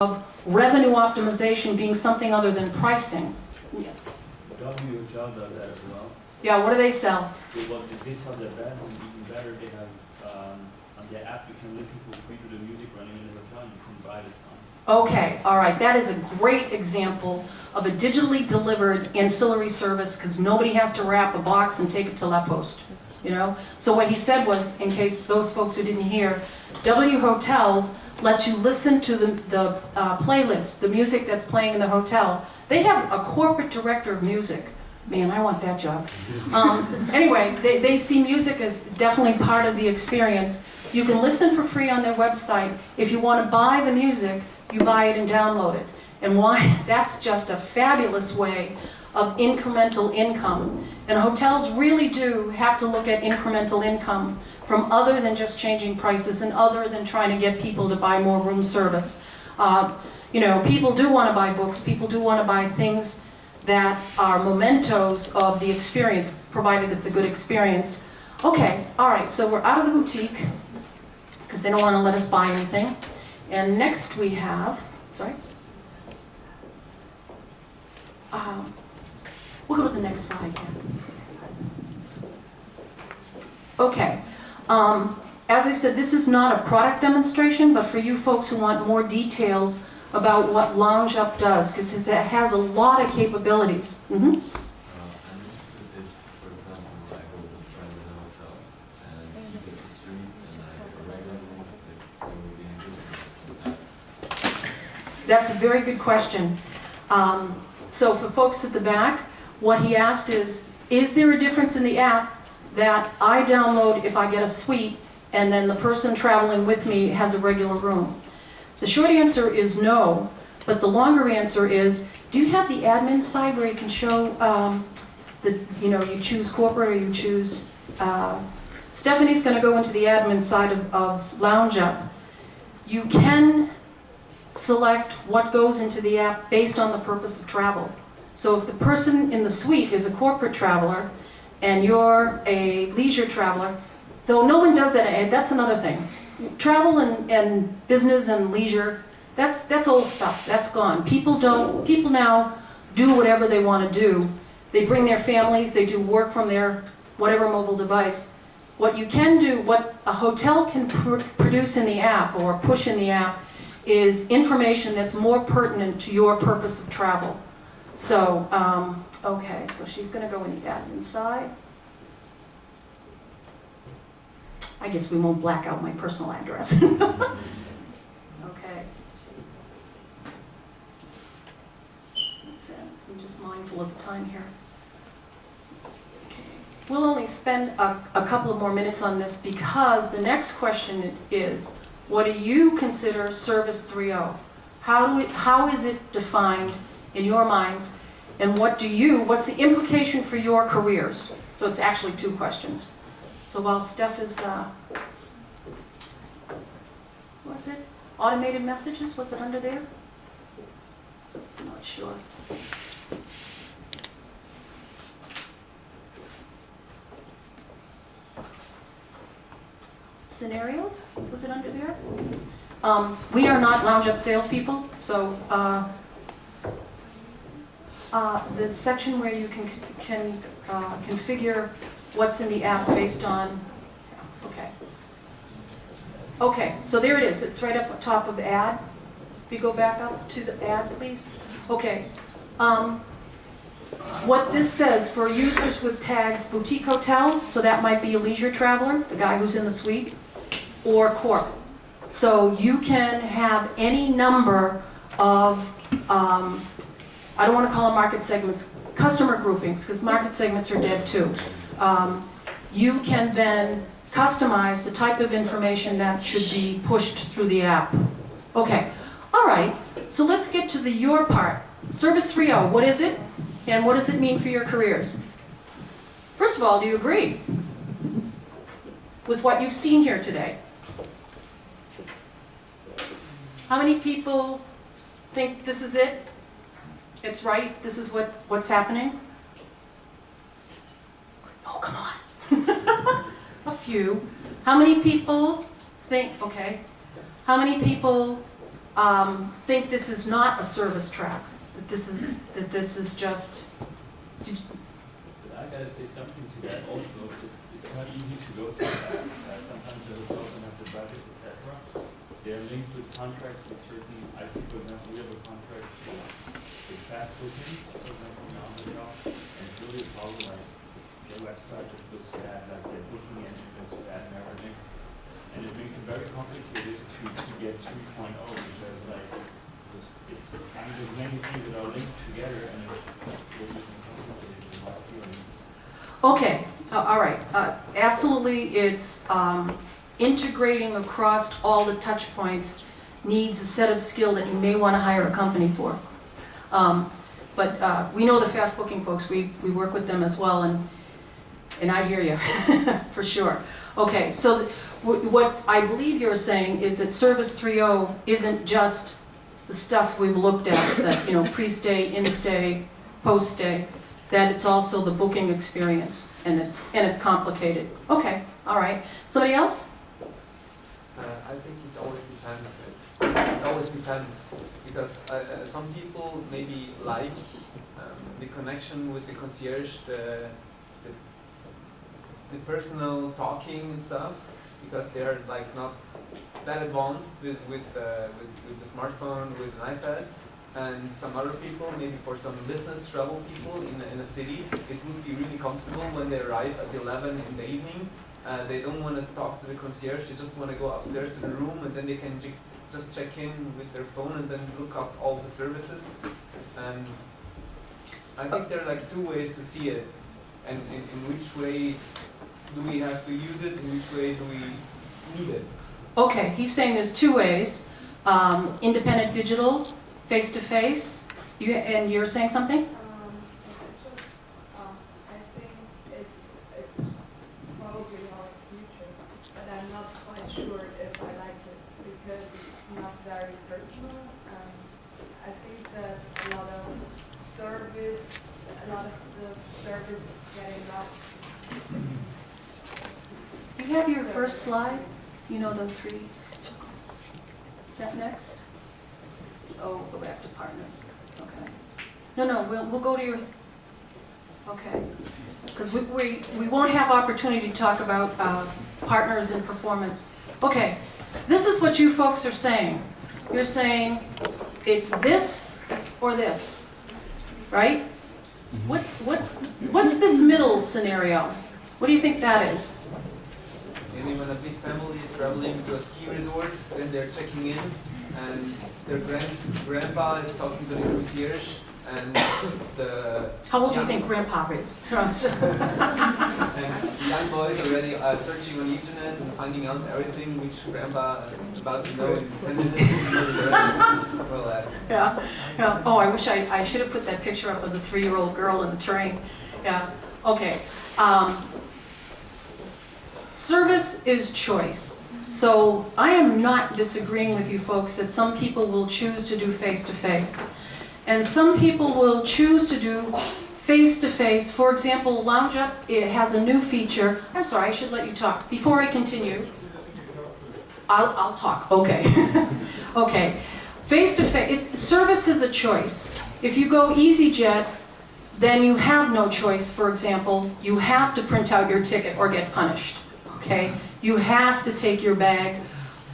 of revenue optimization being something other than pricing. Yeah. W Hotel does that as well. Yeah, what do they sell? They sell their band, and even better, they have on their app you can listen for free to the music running in the hotel, and you can buy the song. Okay, all right, that is a great example of a digitally delivered ancillary service because nobody has to wrap a box and take it to La Poste, you know? So what he said was, in case those folks who didn't hear, W Hotels lets you listen to the playlist, the music that's playing in the hotel. They have a corporate director of music. Man, I want that job. Anyway, they see music as definitely part of the experience. You can listen for free on their website. If you want to buy the music, you buy it and download it. And why? That's just a fabulous way of incremental income. And hotels really do have to look at incremental income from other than just changing prices and other than trying to get people to buy more room service. You know, people do want to buy books, people do want to buy things that are mementos of the experience, provided it's a good experience. Okay, all right, so we're out of the boutique, because they don't want to let us buy anything. And next we have, sorry? We'll go to the next slide. Okay. As I said, this is not a product demonstration, but for you folks who want more details about what Lounge Up does, because it has a lot of capabilities. I'm interested if, for example, I go to private hotel and it's a suite and I have a regular room, if there will be any difference in that. That's a very good question. So for folks at the back, what he asked is there a difference in the app that I download if I get a suite and then the person traveling with me has a regular room? The short answer is no, but the longer answer is, do you have the admin side where you can show, you choose corporate or you choose, Stephanie's going to go into the admin side of Lounge Up. You can select what goes into the app based on the purpose of travel. So if the person in the suite is a corporate traveler and you're a leisure traveler, though no one does that, that's another thing. Travel and business and leisure, that's old stuff, that's gone. People now do whatever they want to do. They bring their families, they do work from their whatever mobile device. What you can do, what a hotel can produce in the app or push in the app is information that's more pertinent to your purpose of travel. So, okay, so she's going to go in the admin side. I guess we won't black out my personal address. Okay. I'm just mindful of the time here. Okay. We'll only spend a couple of more minutes on this because the next question is, what do you consider Service 3.0? How is it defined in your minds? And what's the implication for your careers? So it's actually two questions. So while Steph is, what's it? Automated messages, was it under there? I'm not sure. Scenarios, was it under there? We are not Lounge Up salespeople, so the section where you can configure what's in the app based on, okay, so there it is. It's right up top of ad. If you go back up to the ad, please. Okay. What this says for users with tags boutique hotel, so that might be a leisure traveler, the guy who's in the suite, or corp. So you can have any number of, I don't want to call them market segments, customer groupings, because market segments are dead too. You can then customize the type of information that should be pushed through the app. Okay, all right, so let's get to the your part. Service 3.0, what is it? And what does it mean for your careers? First of all, do you agree with what you've seen here today? How many people think this is it? It's right? This is what's happening? Oh, come on. A few. How many people think, okay, how many people think this is not a service track, that this is just, But I gotta say something to that also. It's not easy to go so fast. Sometimes the hotels don't have the budget, etc. They're linked with contracts with certain. I see, for example, we have a contract with fast bookings, for example, in our hotel, and it's really a problem. Like their website just looks bad, like their booking engine looks bad and everything, and it makes it very complicated to get 3.0 because like it's there's many things that are linked together and it's really complicated in my feeling. okay, all right. Absolutely, it's integrating across all the touch points needs a set of skill that you may want to hire a company for. But we know the fast booking folks, we work with them as well, and I hear you, for sure. Okay, so what I believe you're saying is that Service 3.0 isn't just the stuff we've looked at, that, you know, pre-stay, in-stay, post-stay, that it's also the booking experience, and it's complicated. Okay, all right. Somebody else? I think it always depends. It always depends because some people maybe like the connection with the concierge, the personal talking and stuff, because they are like not that advanced with the smartphone, with an iPad. And some other people, maybe for some business travel people in a city, it would be really comfortable when they arrive at 11 in the evening. They don't want to talk to the concierge, they just want to go upstairs to the room and then they can just check in with their phone and then look up all the services. And I think there are like two ways to see it. And in which way do we have to use it, in which way do we need it? Okay, he's saying there's two ways. Independent digital, face-to-face. And you're saying something? I think it's probably our future, but I'm not quite sure if I like it because it's not very personal. I think that a lot of the service is getting lost. Do you have your first slide? You know the 3 circles. Is that next? Oh, we'll go back to partners. Okay. No, we'll go to your. Okay. Because we won't have opportunity to talk about partners and performance. Okay. This is what you folks are saying. You're saying it's this or this, right? What's this middle scenario? What do you think that is? Maybe when a big family is traveling to a ski resort, then they're checking in, and their grandpa is talking to the concierge, and the How old do you think grandpa is? and young boys already searching on the internet and finding out everything which grandpa is about to know in 10 minutes. Well, Yeah. Oh, I wish I should have put that picture up of the 3-year-old girl in the train. Yeah. Okay. Service is choice. So I am not disagreeing with you folks that some people will choose to do face-to-face. And some people will choose to do face-to-face. For example, Lounge Up, it has a new feature. I'm sorry, I should let you talk. Before I continue, I'll talk. Okay. Okay. Face-to-face, service is a choice. If you go EasyJet, then you have no choice. For example, you have to print out your ticket or get punished. Okay? You have to take your bag,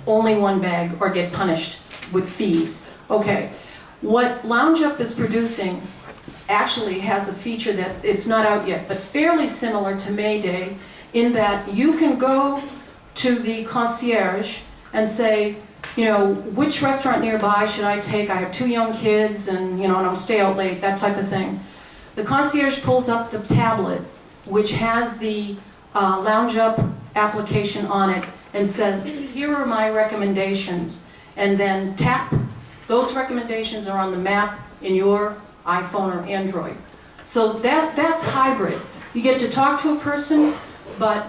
only one bag, or get punished with fees. Okay. What Lounge Up is producing actually has a feature that it's not out yet, but fairly similar to Mayday in that you can go to the concierge and say, you know, which restaurant nearby should I take? I have 2 young kids and, you know, and I'll stay out late, that type of thing. The concierge pulls up the tablet, which has the Lounge Up application on it, and says, here are my recommendations. And then tap, those recommendations are on the map in your iPhone or Android. So that's hybrid. You get to talk to a person, but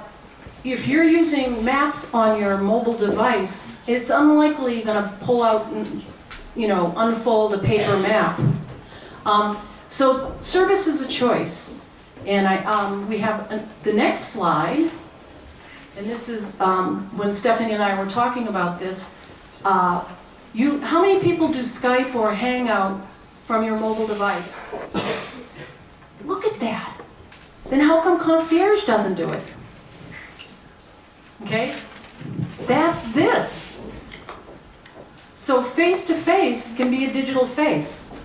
if you're using maps on your mobile device, it's unlikely you're going to pull out, you know, unfold a paper map. So service is a choice. And we have the next slide, and this is when Stephanie and I were talking about this. How many people do Skype or Hangout from your mobile device? Look at that. Then how come concierge doesn't do it? Okay? That's this. So face-to-face can be a digital face.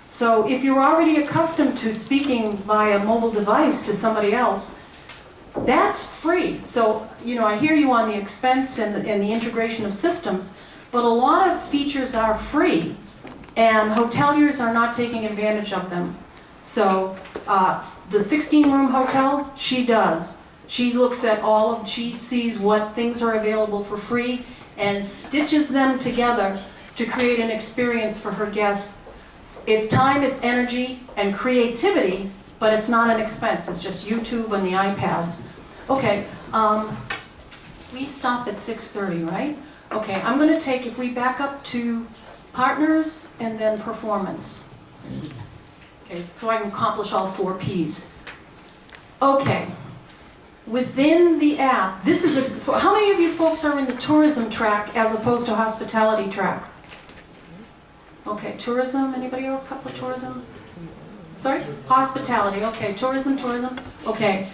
So if you're already accustomed to speaking via mobile device to somebody else, that's free. So, I hear you on the expense and the integration of systems, but a lot of features are free, and hoteliers are not taking advantage of them. So, the 16-room hotel, she does. She looks at she sees what things are available for free and stitches them together to create an experience for her guests. It's time, it's energy, and creativity, but it's not an expense. It's just YouTube and the iPads. Okay, we stop at 6:30, right? Okay, I'm going to take, if we back up to partners and then performance. Okay, so I can accomplish all 4 Ps. Okay, within the app, this is how many of you folks are in the tourism track as opposed to hospitality track? Okay, tourism, anybody else? Couple of tourism? Sorry? Hospitality, okay, tourism, okay.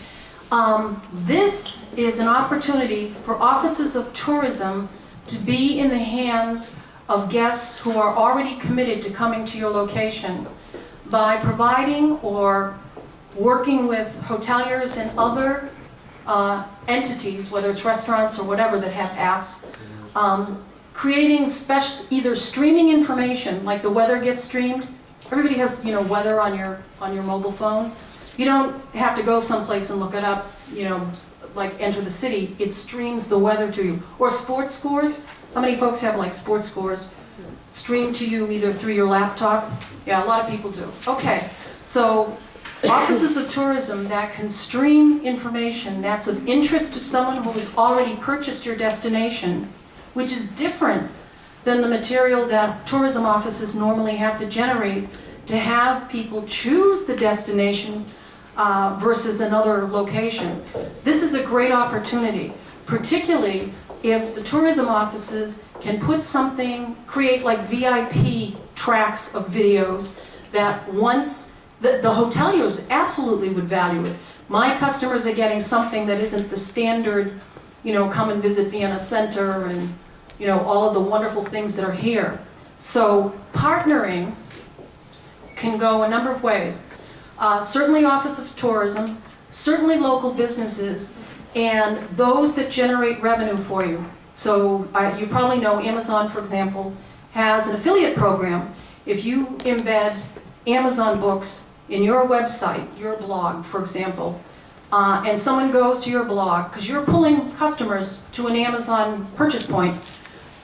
This is an opportunity for offices of tourism to be in the hands of guests who are already committed to coming to your location by providing or working with hoteliers and other entities, whether it's restaurants or whatever that have apps, creating either streaming information, like the weather gets streamed. Everybody has, weather on your mobile phone. You don't have to go someplace and look it up, like enter the city. It streams the weather to you. Or sports scores. How many folks have like sports scores streamed to you either through your laptop? Yeah, a lot of people do. Okay, so offices of tourism that can stream information that's of interest to someone who has already purchased your destination, which is different than the material that tourism offices normally have to generate to have people choose the destination versus another location. This is a great opportunity, particularly if the tourism offices can create like VIP tracks of videos that once, the hoteliers absolutely would value it. My customers are getting something that isn't the standard, come and visit Vienna Center and, all of the wonderful things that are here. So partnering can go a number of ways. Certainly Office of Tourism, certainly local businesses, and those that generate revenue for you. So you probably know Amazon, for example, has an affiliate program. If you embed Amazon books in your website, your blog, for example, and someone goes to your blog, because you're pulling customers to an Amazon purchase point,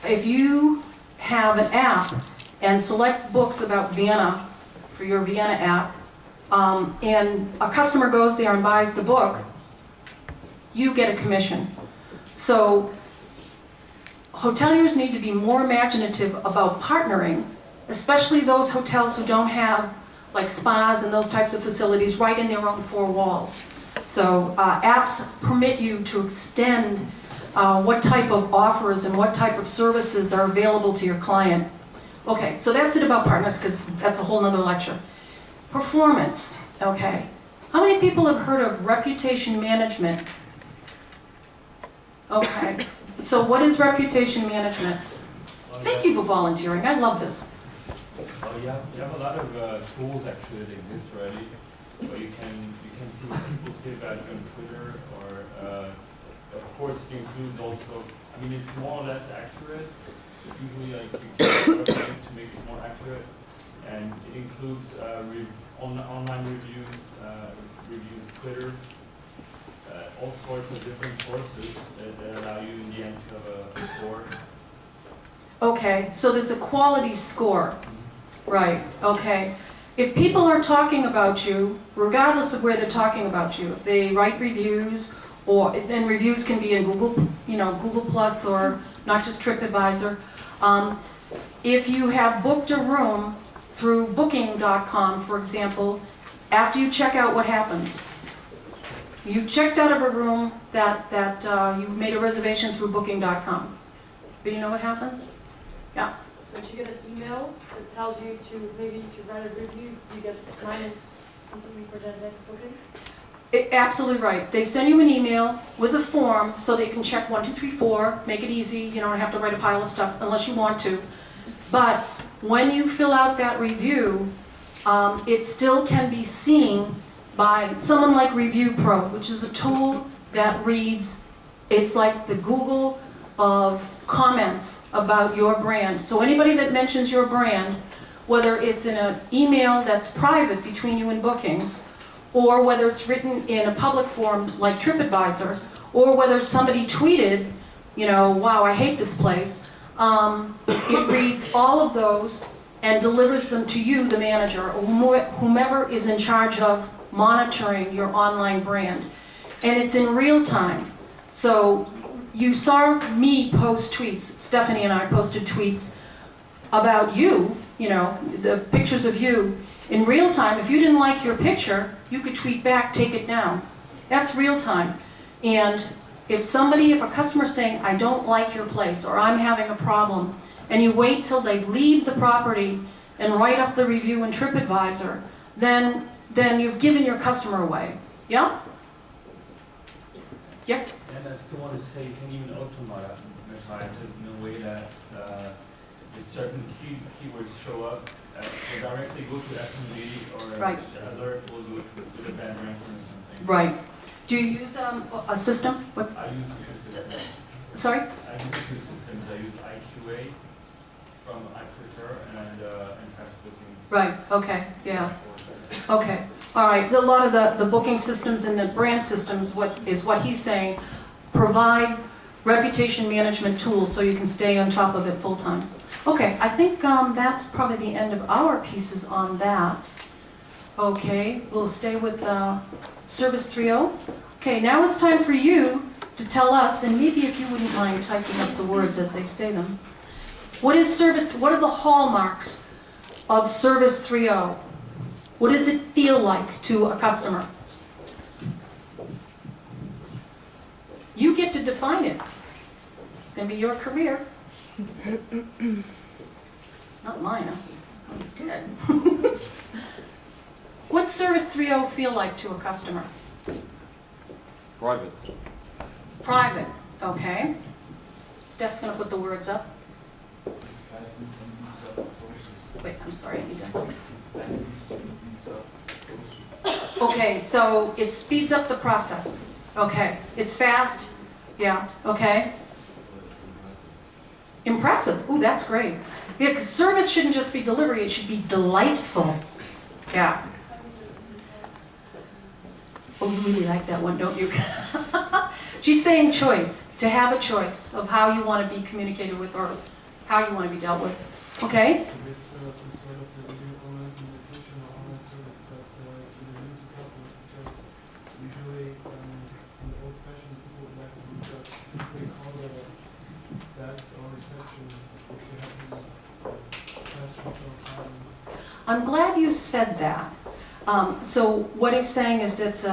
if you have an app and select books about Vienna for your Vienna app, and a customer goes there and buys the book, you get a commission. So hoteliers need to be more imaginative about partnering, especially those hotels who don't have like spas and those types of facilities right in their own 4 walls. So apps permit you to extend what type of offers and what type of services are available to your client. Okay, so that's it about partners, because that's a whole nother lecture. Performance, okay. How many people have heard of reputation management? Okay, so what is reputation management? Thank you for volunteering, I love this. Well, you have a lot of tools actually that exist already, where you can see what people say about you on Twitter, or of course it includes also, it's more or less accurate, but usually like you can work on it to make it more accurate, and it includes online reviews, reviews of Twitter, all sorts of different sources that allow you in the end to have a score. Okay, so there's a quality score. Right, okay. If people are talking about you, regardless of where they're talking about you, if they write reviews, then reviews can be in Google, Google Plus, or not just TripAdvisor. If you have booked a room through Booking.com, for example, after you check out, what happens? You checked out of a room that you made a reservation through Booking.com. Do you know what happens? Yeah. Don't you get an email that tells you to, maybe if you write a review, you get minus something for the next booking? Absolutely right. They send you an email with a form so they can check 1, 2, 3, 4, make it easy. You don't have to write a pile of stuff unless you want to. But when you fill out that review, it still can be seen by someone like Review Pro, which is a tool that reads, it's like the Google of comments about your brand. So anybody that mentions your brand, whether it's in an email that's private between you and bookings, or whether it's written in a public forum like TripAdvisor, or whether somebody tweeted, you know, wow, I hate this place, it reads all of those and delivers them to you, the manager, or whomever is in charge of monitoring your online brand. And it's in real time. So you saw me post tweets, Stephanie and I posted tweets about you, you know, the pictures of you. In real time, if you didn't like your picture, you could tweet back, take it down. That's real time. And if a customer's saying, I don't like your place, or I'm having a problem, and you wait till they leave the property and write up the review in TripAdvisor, then you've given your customer away. Yeah? Yes? And I still want to say you can even automatize it in a way that if certain keywords show up, will directly go to FMD or Right. the alert will go to the bad ranking or something. Right. Do you use a system? What? I use two systems. Sorry? I use two systems. I use IQA from iPrefer and Fast Booking. Right, okay, yeah. Okay, all right. A lot of the booking systems and the brand systems, what he's saying, provide reputation management tools so you can stay on top of it full time. Okay, I think that's probably the end of our pieces on that. Okay, we'll stay with Service 3.0. Okay, now it's time for you to tell us, and maybe if you wouldn't mind typing up the words as they say them. What are the hallmarks of Service 3.0? What does it feel like to a customer? You get to define it. It's going to be your career. Not mine, I'm dead. What's Service 3.0 feel like to a customer? Private. Private, okay. Steph's going to put the words up. Wait, I'm sorry, I need to... Okay, so it speeds up the process. Okay, it's fast. Yeah, okay. Impressive. Ooh, that's great. Yeah, because service shouldn't just be delivery, it should be delightful. Yeah. Oh, you really like that one, don't you? She's saying choice, to have a choice of how you want to be communicated with or how you want to be dealt with. Okay? It's some sort of a new online communication or online service that is really new to customers, because usually in the old fashioned people would like to just simply call the desk or reception if you have some questions or comments. I'm glad you said that. So what he's saying is it's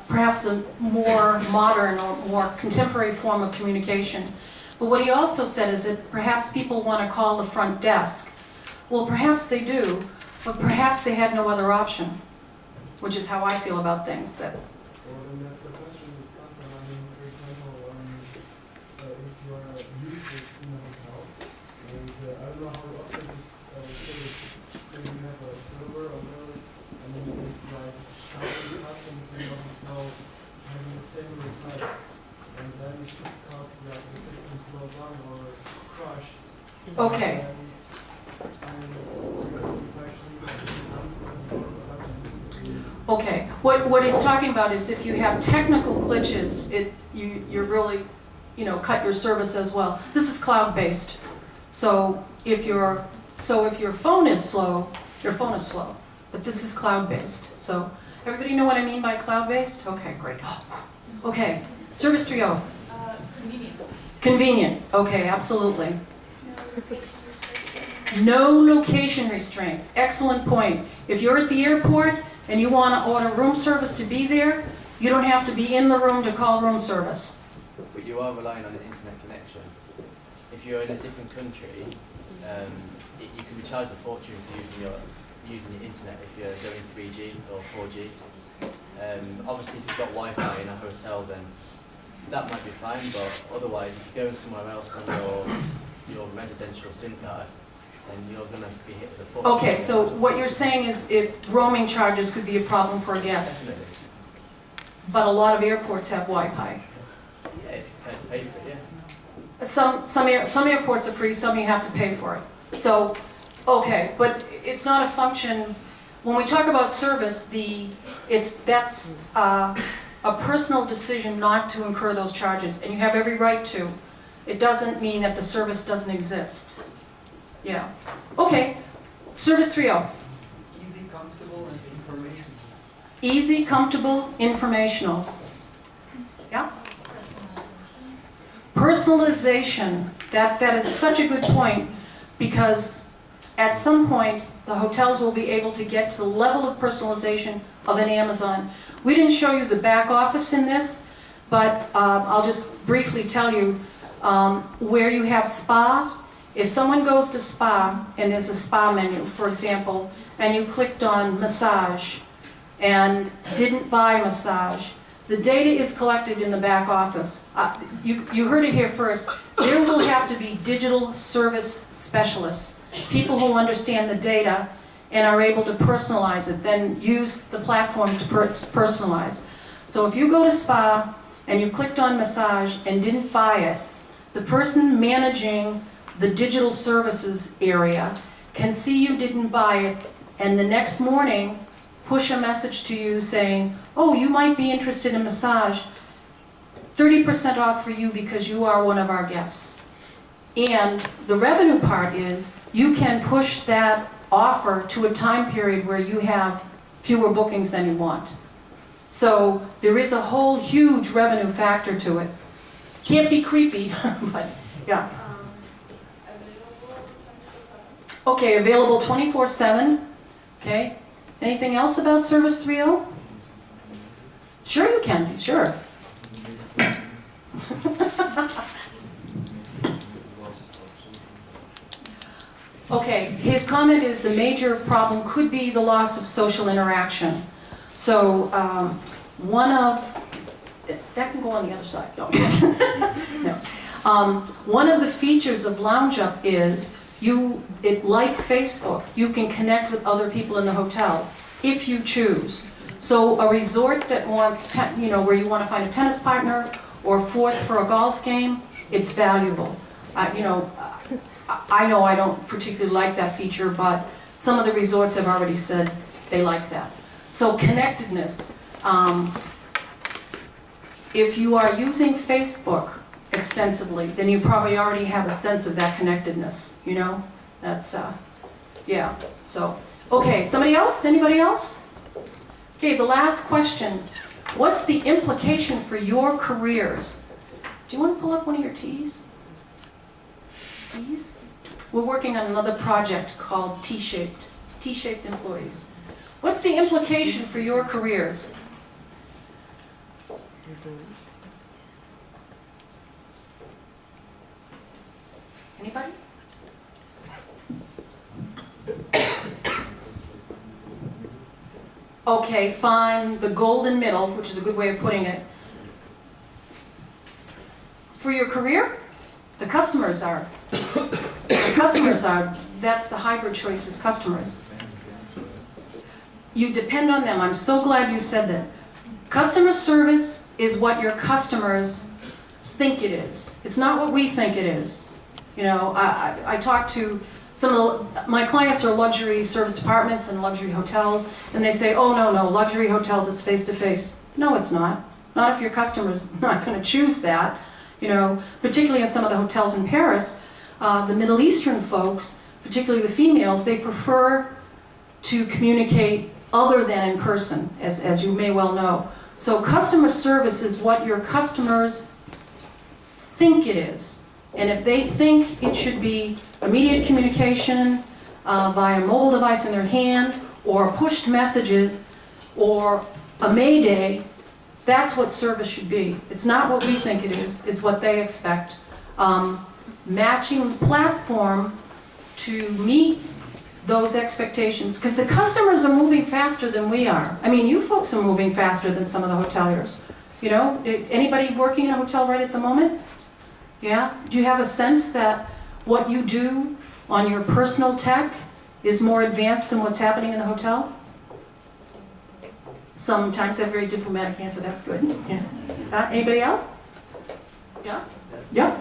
perhaps a more modern or more contemporary form of communication. But what he also said is that perhaps people want to call the front desk. Well, perhaps they do, but perhaps they had no other option, which is how I feel about things. Well, then that's the question is constant. I mean, for example, if you are a user in a hotel, and I don't know how often this service, maybe you have a server or whatever, and then you can like thousands of customers in your hotel having the same request, and then it could cause that the system slows down or crashed. Okay. Okay. What he's talking about is if you have technical glitches, you really, cut your service as well. This is cloud-based, so if your phone is slow, your phone is slow. But this is cloud-based. So everybody know what I mean by cloud-based? Okay, great. Okay, Service 3.0. Convenient. Convenient. Okay, absolutely. No location restraints. Excellent point. If you're at the airport and you want to order room service to be there, you don't have to be in the room to call room service. But you are relying on an internet connection. If you're in a different country, you can be charged a fortune for using your internet if you're going 3G or 4G. Obviously, if you've got Wi-Fi in a hotel, then that might be fine. But otherwise, if you're going somewhere else on your residential SIM card, then you're going to be hit with a fortune. Okay, so what you're saying is if roaming charges could be a problem for a guest, Definitely. but a lot of airports have Wi-Fi. Yeah, if you're prepared to pay for it, yeah. Some airports are free, some you have to pay for it. So, okay, but it's not a function. When we talk about service, that's a personal decision not to incur those charges, and you have every right to. It doesn't mean that the service doesn't exist. Yeah. Okay. Service 3.0. Easy, comfortable, and informational. Easy, comfortable, informational. Yeah. Personalization. That is such a good point, because at some point the hotels will be able to get to the level of personalization of an Amazon. We didn't show you the back office in this, but I'll just briefly tell you where you have spa. If someone goes to spa and there's a spa menu, for example, and you clicked on massage and didn't buy massage, the data is collected in the back office. You heard it here first. There will have to be digital service specialists, people who understand the data and are able to personalize it, then use the platforms to personalize. So if you go to spa and you clicked on massage and didn't buy it, the person managing the digital services area can see you didn't buy it, and the next morning push a message to you saying, oh, you might be interested in massage, 30% off for you because you are one of our guests. And the revenue part is you can push that offer to a time period where you have fewer bookings than you want. So there is a whole huge revenue factor to it. Can't be creepy, but yeah. Okay, available 24/7. Okay. Anything else about Service 3.0? Sure you can be, sure. Okay, his comment is the major problem could be the loss of social interaction. So that can go on the other side. No. No. One of the features of LoungeUp is like Facebook, you can connect with other people in the hotel if you choose. So a resort that wants, where you want to find a tennis partner or fourth for a golf game, it's valuable. I know I don't particularly like that feature, but some of the resorts have already said they like that. So connectedness. If you are using Facebook extensively, then you probably already have a sense of that connectedness, That's, yeah, so. Okay, somebody else? Anybody else? Okay, the last question. What's the implication for your careers? Do you want to pull up one of your T's? T's? We're working on another project called T-shaped employees. What's the implication for your careers? Anybody? Okay, fine, the golden middle, which is a good way of putting it. For your career, the customers are. That's the hybrid choices, customers. You depend on them. I'm so glad you said that. Customer service is what your customers think it is. It's not what we think it is. I talk to some of my clients are luxury service departments and luxury hotels, and they say, oh, no, luxury hotels, it's face-to-face. No, it's not. Not if your customer's not going to choose that. Particularly in some of the hotels in Paris, the Middle Eastern folks, particularly the females, they prefer to communicate other than in person, as you may well know. So customer service is what your customers think it is. And if they think it should be immediate communication via a mobile device in their hand, or pushed messages, or a Mayday, that's what service should be. It's not what we think it is, it's what they expect. Matching the platform to meet those expectations, because the customers are moving faster than we are. I mean, you folks are moving faster than some of the hoteliers. You know, anybody working in a hotel right at the moment? Yeah? Do you have a sense that what you do on your personal tech is more advanced than what's happening in the hotel? Sometimes they're very diplomatic answer, that's good. Yeah. Anybody else? Yeah? Yeah?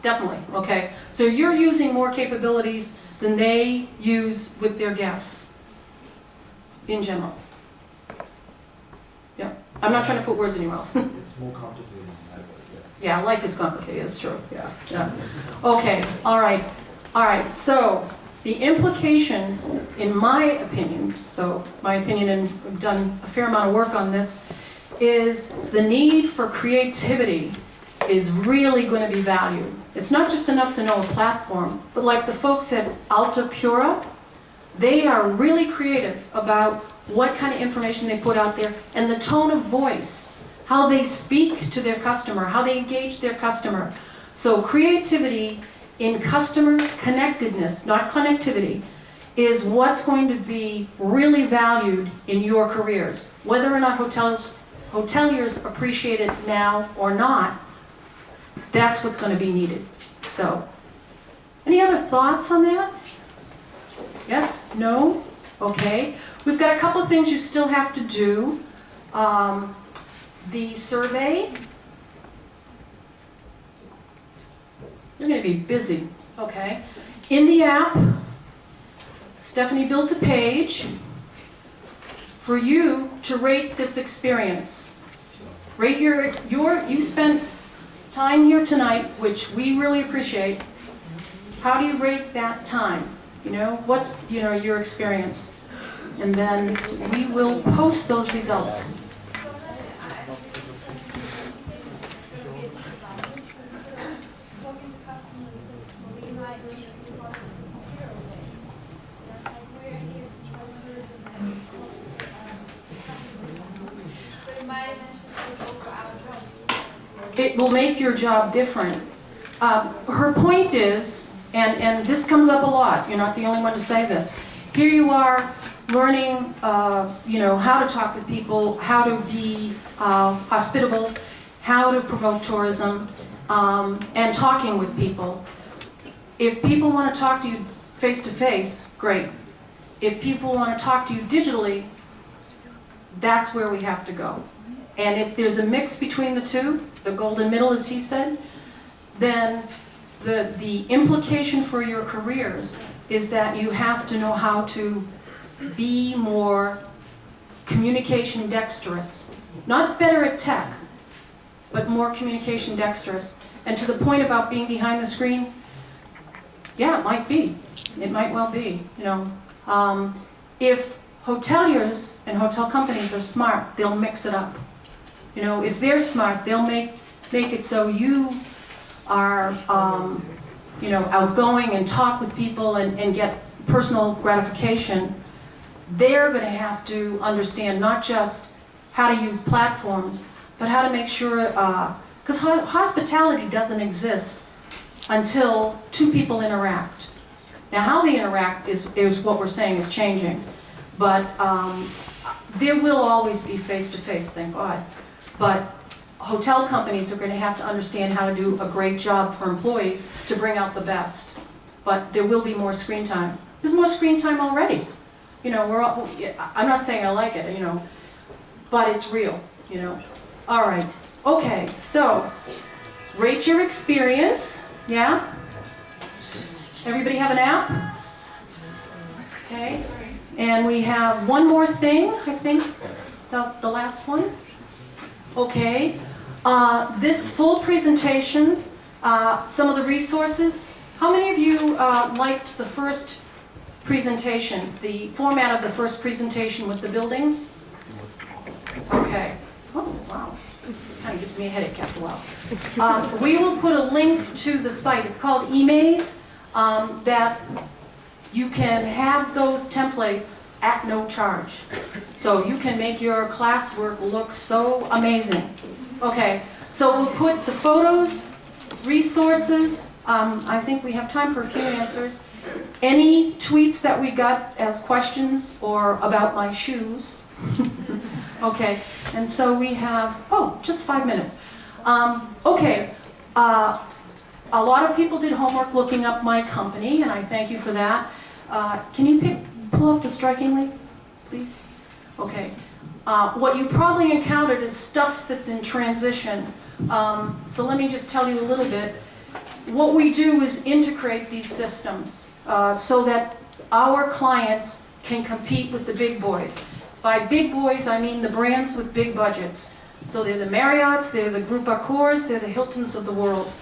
Definitely, okay. So you're using more capabilities than they use with their guests, in general. Yeah. I'm not trying to put words in your mouth. It's more complicated than that, but Yeah, life is complicated, that's true, yeah, yeah. Okay, all right, so the implication, in my opinion, and I've done a fair amount of work on this, is the need for creativity is really going to be valued. It's not just enough to know a platform, but like the folks at Alta Pura, they are really creative about what kind of information they put out there and the tone of voice, how they speak to their customer, how they engage their customer. So creativity in customer connectedness, not connectivity, is what's going to be really valued in your careers. Whether or not hoteliers appreciate it now or not, that's what's going to be needed. So, any other thoughts on that? Yes? No? Okay. We've got a couple of things you still have to do. The survey. You're going to be busy. Okay. In the app, Stephanie built a page for you to rate this experience. Rate you spent time here tonight, which we really appreciate. How do you rate that time? You know, what's, your experience? And then we will post those results. It will make your job different. Her point is, and this comes up a lot, you're not the only one to say this. Here you are learning, how to talk with people, how to be hospitable, how to promote tourism, and talking with people. If people want to talk to you face to face, great. If people want to talk to you digitally, that's where we have to go. And if there's a mix between the two, the golden middle, as he said, then the implication for your careers is that you have to know how to be more communication dexterous. Not better at tech, but more communication dexterous. And to the point about being behind the screen, yeah, it might be. It might well be. If hoteliers and hotel companies are smart, they'll mix it up. If they're smart, they'll make it so you are, outgoing and talk with people and get personal gratification. They're going to have to understand not just how to use platforms, but how to make sure, because hospitality doesn't exist until two people interact. Now, how they interact is what we're saying is changing, but there will always be face-to-face, thank God. But hotel companies are going to have to understand how to do a great job for employees to bring out the best. But there will be more screen time. There's more screen time already. I'm not saying I like it, but it's real, All right. Okay, so rate your experience. Yeah? Everybody have an app? Okay. And we have one more thing, I think, the last one. Okay, this full presentation, some of the resources. How many of you liked the first presentation, the format of the first presentation with the buildings? Okay. Oh, wow. Kind of gives me a headache after a while. We will put a link to the site. It's called eMaze, that you can have those templates at no charge. So you can make your classwork look so amazing. Okay, so we'll put the photos, resources, I think we have time for a few answers. Any tweets that we got as questions or about my shoes? Okay, and so we have, oh, just 5 minutes. Okay, a lot of people did homework looking up my company, and I thank you for that. Can you pull up the strikingly, please? Okay. What you probably encountered is stuff that's in transition. So let me just tell you a little bit. What we do is integrate these systems so that our clients can compete with the big boys. By big boys, I mean the brands with big budgets. So they're the Marriotts, they're the Group Accors, they're the Hiltons of the world.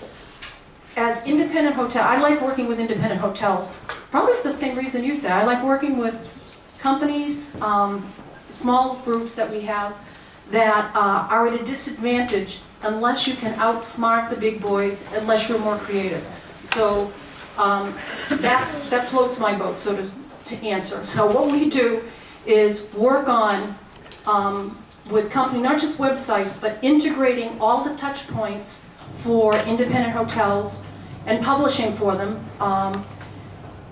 As independent hotel, I like working with independent hotels, probably for the same reason you say. I like working with companies, small groups that we have that are at a disadvantage unless you can outsmart the big boys, unless you're more creative. So that floats my boat, so to answer. So what we do is work on, with company, not just websites, but integrating all the touch points for independent hotels and publishing for them,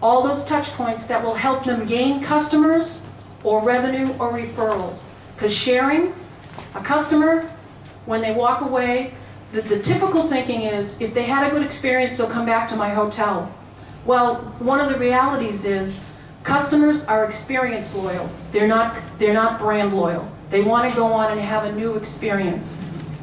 all those touch points that will help them gain customers or revenue or referrals. Because sharing a customer, when they walk away, the typical thinking is, if they had a good experience, they'll come back to my hotel. Well, one of the realities is, customers are experience loyal. They're not brand loyal. They want to go on and have a new experience.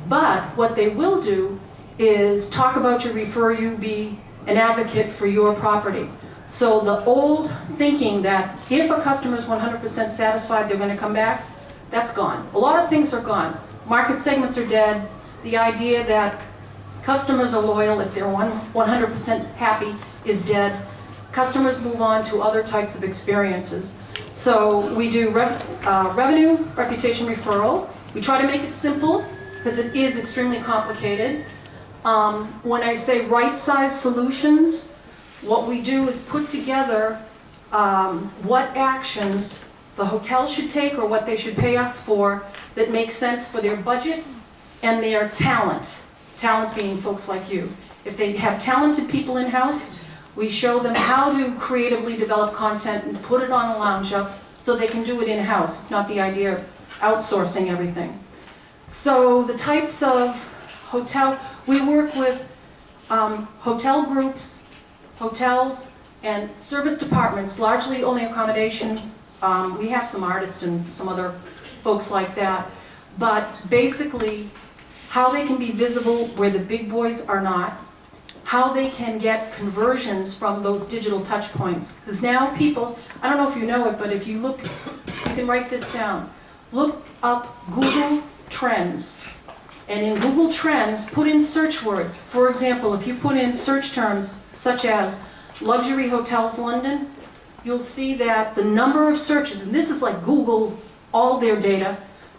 But what they will do is talk about you, refer you, be an advocate for your property. So the old thinking that if a customer is 100% satisfied, they're going to come back, that's gone. A lot of things are gone. Market segments are dead. The idea that customers are loyal if they're 100% happy is dead. Customers move on to other types of experiences. So we do revenue, reputation, referral. We try to make it simple because it is extremely complicated. When I say right-size solutions, what we do is put together what actions the hotel should take or what they should pay us for that makes sense for their budget and their talent. Talent being folks like you. If they have talented people in-house, we show them how to creatively develop content and put it on a lounge up so they can do it in-house. It's not the idea of outsourcing everything. So the types of hotel, we work with hotel groups, hotels, and service departments, largely only accommodation. We have some artists and some other folks like that. But basically, how they can be visible where the big boys are not, how they can get conversions from those digital touch points. Because now people, I don't know if you know it, but if you look, you can write this down. Look up Google Trends. And in Google Trends, put in search words. For example, if you put in search terms such as luxury hotels London, you'll see that the number of searches, and this is like Google, all their data,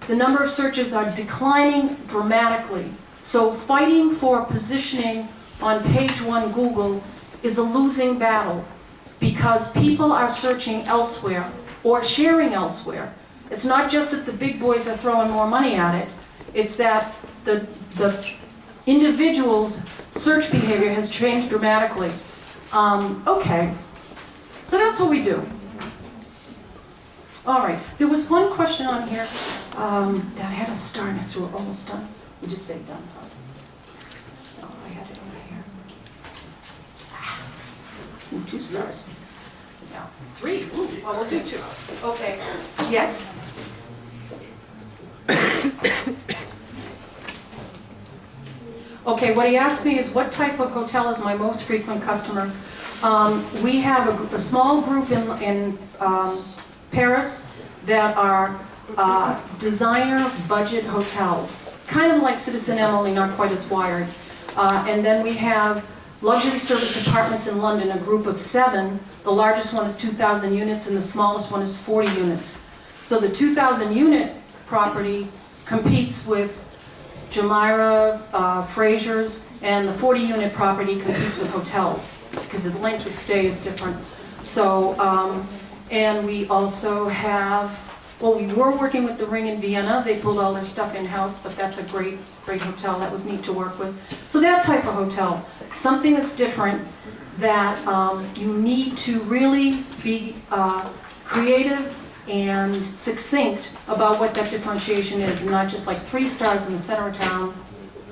the number of searches are declining dramatically. So fighting for positioning on page 1 Google is a losing battle because people are searching elsewhere or sharing elsewhere. It's not just that the big boys are throwing more money at it, it's that the individual's search behavior has changed dramatically. Okay, so that's what we do. All right, there was one question on here that had a star next to it. We're almost done. We just say done. Oh, I had it over here. Ooh, 2 stars. Yeah, 3. Ooh, well, we'll do 2. Okay. Yes? Okay, what he asked me is what type of hotel is my most frequent customer? We have a small group in Paris that are designer budget hotels, kind of like Citizen M, only not quite as wired. And then we have luxury service departments in London, a group of 7. The largest one is 2,000 units and the smallest one is 40 units. So the 2,000 unit property competes with Jumeirah, Fraser's, and the 40 unit property competes with hotels because the length of stay is different. So, and we also have Well, we were working with the Ring in Vienna. They pulled all their stuff in-house, but that's a great hotel. That was neat to work with. So that type of hotel, something that's different, that you need to really be creative and succinct about what that differentiation is, and not just like 3 stars in the center of town,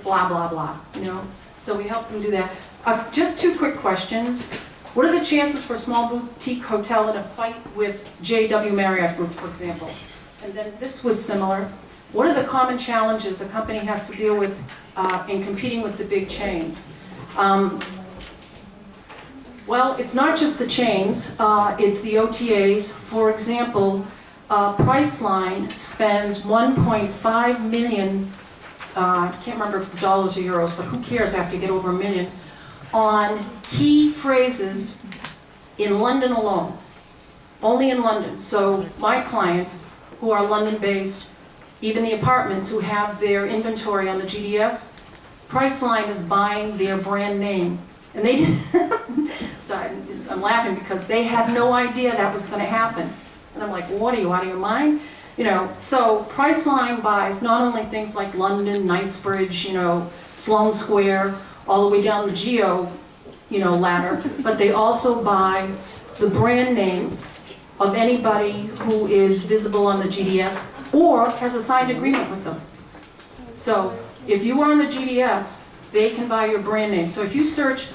blah, blah, blah, you know? So we help them do that. Just 2 quick questions. What are the chances for a small boutique hotel in a fight with JW Marriott Group, for example? And then this was similar. What are the common challenges a company has to deal with in competing with the big chains? Well, it's not just the chains, it's the OTAs. For example, Priceline spends 1.5 million, I can't remember if it's dollars or euros, but who cares after you get over $1 million, on key phrases in London alone, only in London. So my clients who are London-based, even the apartments who have their inventory on the GDS, Priceline is buying their brand name. And they didn't, sorry, I'm laughing because they had no idea that was going to happen. And I'm like, well, what are you, out of your mind? You know, so Priceline buys not only things like London, Knightsbridge, you know, Sloane Square, all the way down the geo, you know, ladder, but they also buy the brand names of anybody who is visible on the GDS or has a signed agreement with them. So if you are on the GDS, they can buy your brand name. So if you search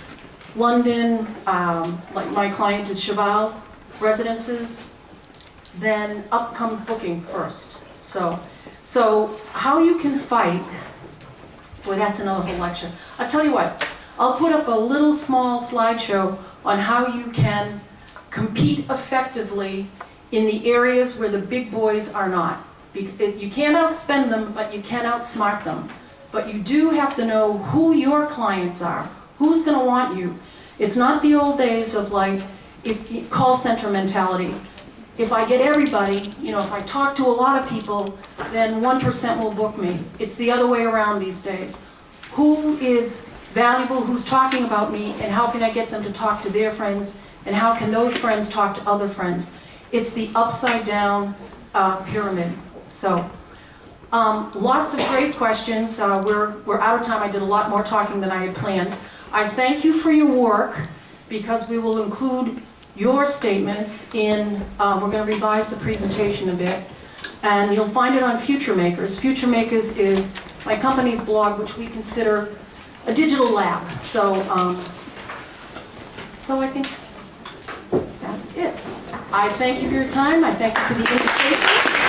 London, like my client is Cheval Residences, then up comes booking first. So how you can fight, well, that's another whole lecture. I'll tell you what, I'll put up a little small slideshow on how you can compete effectively in the areas where the big boys are not. You can't outspend them, but you can outsmart them. But you do have to know who your clients are, who's going to want you. It's not the old days of like call center mentality. If I get everybody, you know, if I talk to a lot of people, then 1% will book me. It's the other way around these days. Who is valuable, who's talking about me, and how can I get them to talk to their friends, and how can those friends talk to other friends? It's the upside down pyramid. So lots of great questions. We're out of time. I did a lot more talking than I had planned. I thank you for your work, because we will include your statements in, we're going to revise the presentation a bit, and you'll find it on Future Makers. Future Makers is my company's blog, which we consider a digital lab. So I think that's it. I thank you for your time. I thank you for the invitation.